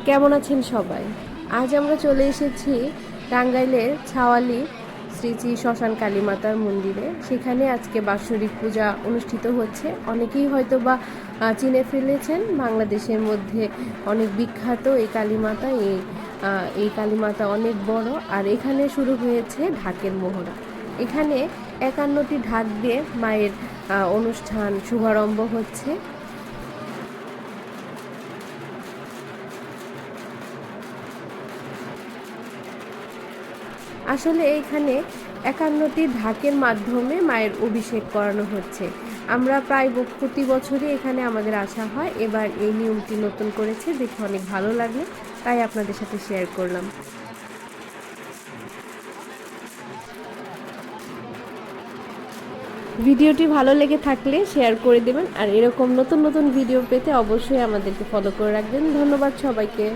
কেমন আছেন সবাই? আজ আমরা চলে এসেছি টাঙ্গাইলের ছাওয়ালি শ্রী শ্রী শ্মশান কালী মাতার মন্দিরে। সেখানে আজকে বাৎসরিক পূজা অনুষ্ঠিত হচ্ছে। অনেকেই হয়তোবা চিনে ফেলেছেন, বাংলাদেশের মধ্যে অনেক বিখ্যাত এই কালী মাতা। এই কালী মাতা অনেক বড়, আর এখানে শুরু হয়েছে ঢাকের মহড়া। এখানে ৫১টি ঢাক দিয়ে মায়ের অনুষ্ঠান শুভারম্ভ হচ্ছে। আসলে এখানে ৫১টি ঢাকের মাধ্যমে মায়ের অভিষেক করানো হচ্ছে। আমরা প্রায় প্রতি বছরই এখানে আমাদের আসা হয়। এবার এই নিয়মটি নতুন করেছে, দেখে অনেক ভালো লাগলো, তাই আপনাদের সাথে শেয়ার করলাম। ভিডিওটি ভালো লেগে থাকলে শেয়ার করে দেবেন, আর এরকম নতুন নতুন ভিডিও পেতে অবশ্যই আমাদেরকে ফলো করে রাখবেন। ধন্যবাদ সবাইকে।